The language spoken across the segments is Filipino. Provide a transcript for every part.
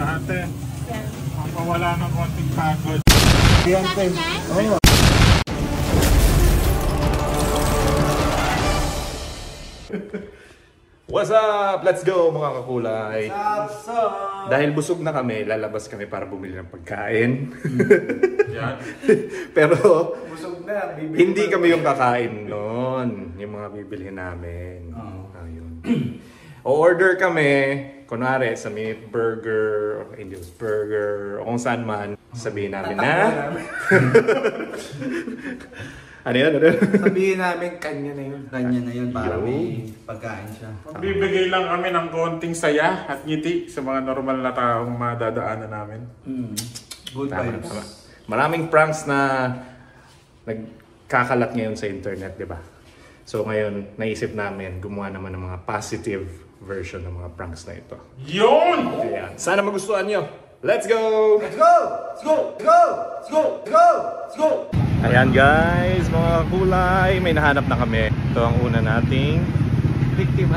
Ate, mapawala ng konting pagod. Yan, te. Oo. What's up? Let's go mga kakulay! What's up? Dahil busog na kami, lalabas kami para bumili ng pagkain. Yan. Pero Busog na. hindi kami yung kakain noon. Yung mga bibilhin namin. Ayun. O-order kami, kunwari sa meat burger, o Indian burger, o kung saan man, sabihin namin na. Ano yan? Sabihin namin, kanya na yun. Kanya na yun para may pagkain siya. Magbibigay lang kami ng konting saya at ngiti sa mga normal na taong madadaanan namin. Good Tama, vibes. tama. Maraming pranks na nagkakalat ngayon sa internet, di ba? So ngayon, naisip namin gumawa naman ng mga positive version ng mga pranks na ito. Yun! Kaya, sana magustuhan nyo. Let's go! Let's go! Let's go! Let's go! Let's go! Let's go! Let's go! Ayan guys, mga kulay, may nahanap na kami. Ito ang una nating Biktima.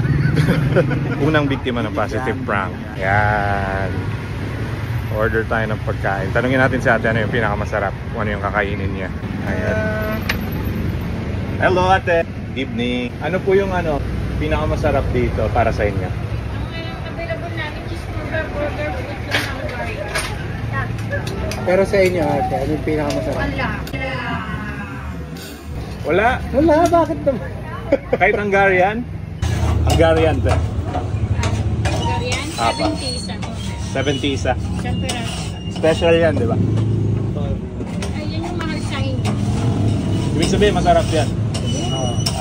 unang biktima ng positive prank. Ayan. Order tayo ng pagkain. Tanungin natin si ate ano yung pinakamasarap, kung ano yung kakainin niya. Ayan. Hello ate. Good evening. Ano po yung pinakamasarap dito para sa inyo? Ang available namin cheeseburger, burger, food yung Hungary. Pero sa inyo, ate, ano yung pinakamasarap? Wala. Wala, bakit naman? Kahit Hungarian? Hungarian ba? Hungarian, Apa. 70 isa. 70 isa. Isang peraso. Special yan, di ba? Ayun yung mahal sa inyo. Ibig sabihin, masarap yan.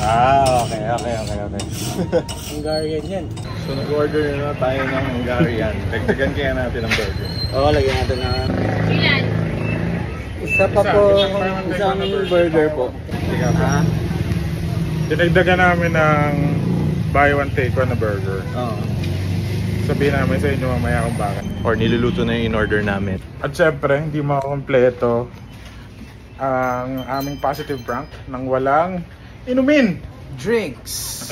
Okay. Hungarian yan. So nag-order na tayo ng Hungarian. Dagdagan kaya natin ang burger. Oo, lagyan natin na. Ilan? Isa pa po, isang burger po. Ha? Dinagdagan namin ng buy one take one na burger. Oo. Sabihin namin sa inyo mamaya kung bakit. Or niluluto na yung in-order namin. At syempre, hindi makakompleto ang aming positive prank nang walang inumin. Drinks.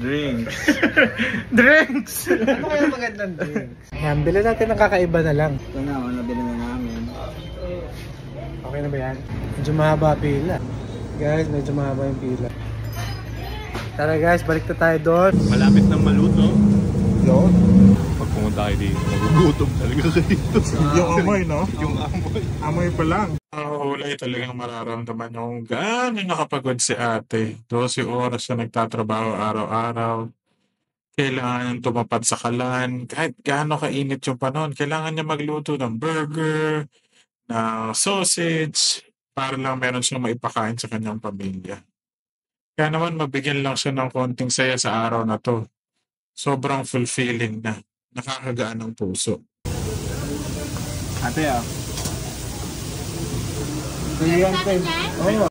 Drinks. Drinks! Ano kaya magandang drinks? Yan, bilhin natin ng kakaiba na lang. Ito na, nabili na namin. Okay na ba yan? Medyo mahaba pila. Guys, medyo mahaba yung pila. Tara guys, balik na tayo doon. Malapit nang maluto. Yun. Pag pumunta kayo dito, magugutom talaga kayo dito. Yung amoy, no? Yung amoy. Amoy pa lang. Hulay talagang mararamdaman nyo kung gano'n nakapagod si ate. 12 oras siya nagtatrabaho araw-araw. Kailangan tumapat sa kalan. Kahit gaano kainit yung panahon, kailangan niya magluto ng burger, ng sausage, para lang meron siyang maipakain sa kanyang pamilya. Kaya naman mabigyan lang siya ng konting saya sa araw na to. Sobrang fulfilling na. Nakakagaan ng puso. Ate Yan, te. Oo.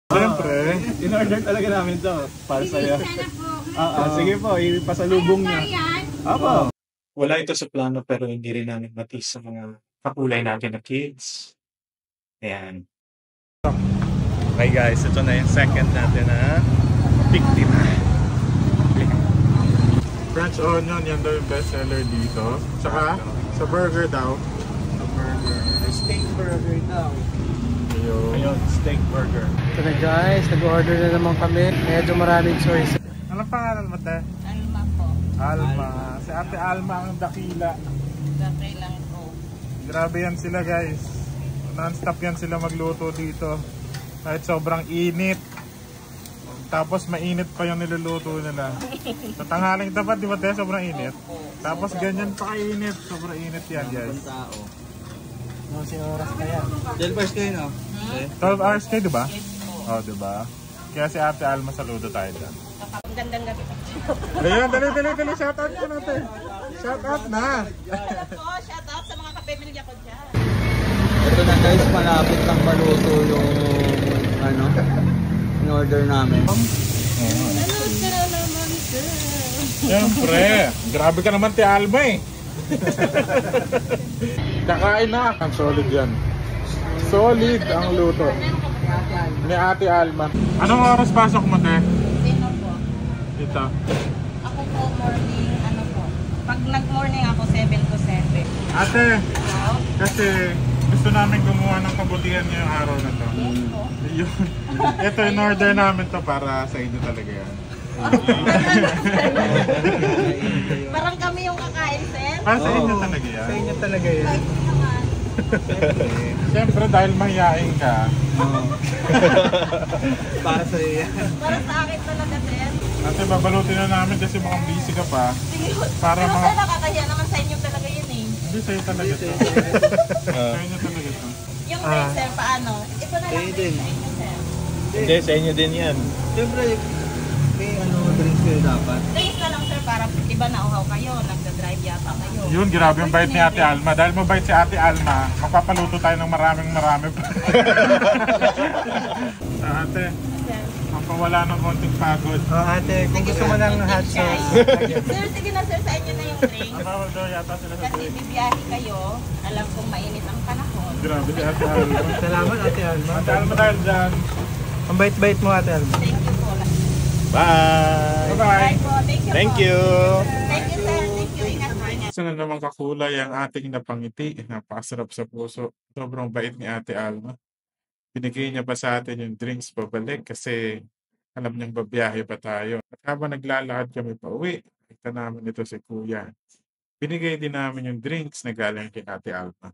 Siyempre, In-order talaga namin to. Para sa'yo. Sana po. Sige po, ipasalubong niya. Ayan. Apo. wala ito sa plano pero hindi rin namin matis sa mga kakulay natin na kids. Ayan. Okay guys, ito na yung second natin na biktima. French onion, yan daw yung best seller dito. Tsaka, sa burger daw. Steak burger daw. Ayun, steak burger. Ito na guys, nag-order na naman kami. Medyo maraming choice. Anong pangalan mo, te? Alma po. Alma. Si Ate Alma ang dakila. Dakay lang po. Grabe yan sila guys. Non-stop yan sila magluto dito. Kahit sobrang init. Tapos mainit pa yung niluluto nila. Sa tanghaling tapat, di ba te? Sobrang init. Tapos ganyan pa kainit. Sobrang init yan guys. No, si oras na yan. 12 hours kayo, no? 12 hours kayo, di ba? Oo, di ba? Kaya si Ate Alma saludo tayo dyan. Ang gandang gabi. Ayan, dali. Shoutout ko natin. Shoutout na. Po, shout out sa mga kapamilya ko dyan. Ito na guys, malapit lang maluto yung in-order namin. Ano ka na naman, sir? Siyempre. Grabe ka naman, Ate Alma eh. Kakain na. Ang solid yan. Solid ang luto ni Ate Alma. Anong oras pasok mo, te? Sino po? Ito. Ako po morning, ano po. Pag nag-morning ako, 7 to 7. Ate, kasi gusto namin gumawa ng kabutihan niyo yung araw na to. Yun. Ito, in order namin to para sa inyo talaga yan. Parang kami yung kakain, sir. Para sa inyo talaga yan. Sa inyo talaga yan. Like naman. Siyempre, dahil mahihain ka. Para sa iyo yan. Para sa akin talaga, sir. Ate, babalutin na namin kasi mukhang busy ka pa. Sige, Para pero mga- sir, nakakahiya naman sa inyo talaga yun eh. Hindi, sa'yo talaga to. Sa inyo talaga to. Yung drink, sir, paano? Ito na lang Sa'yo drink din. sa inyo, sir. Hindi, sa inyo din yan. Siyempre, may drinks kayo dapat. Drinks na lang, sir, para diba nauhaw kayo, nagda-drive yata kayo. Yun, grabe yung bait ni Ate Alma. Dahil mabait si Ate Alma, magpapaluto tayo ng maraming pa. Ate, Sir. mapawala ng konting pagod. Oh, ate, kung gusto mo ng hot sauce. Sir, sige na, sir, sa inyo na yung drink. Bawal daw yata sila sa Kasi break. bibiyahe kayo, alam kong mainit ang panahon. Grabe si Ate Alma. Salamat, Ate Alma. Ate Alma dahil dyan. Ang bait-bait mo, Ate Alma. Thank you po. Bye! Bye-bye. Bye po. Thank you Thank po. you! Thank you, sir. Thank you. Ingat po, ingat. Isa na naman kakulay ang ating napangiti. Napakasarap sa puso. Sobrang bait ni Ate Alma. Binigay niya pa sa atin yung drinks pabalik kasi alam niyang babiyahe pa tayo. At habang naglalakad kami pa uwi, nakita namin ito si Kuya. Binigay din namin yung drinks na galing kay Ate Alma.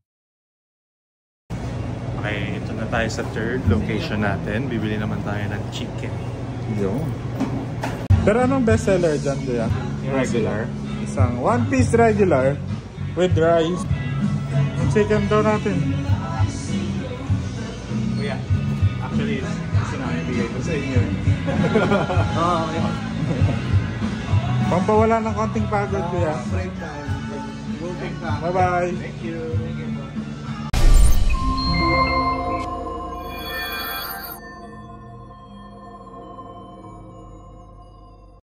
Okay, ito na tayo sa third location natin. Bibili naman tayo ng chicken. Yun. Pero anong bestseller dyan, Kuya? Regular. Isang one-piece regular with rice. Yung chicken daw natin. Kuya, actually, gusto namin bigay ko sa inyo. Oo, yun. Pampawala ng konting pagod, Kuya. Break time. Go take time. Bye-bye. Thank you.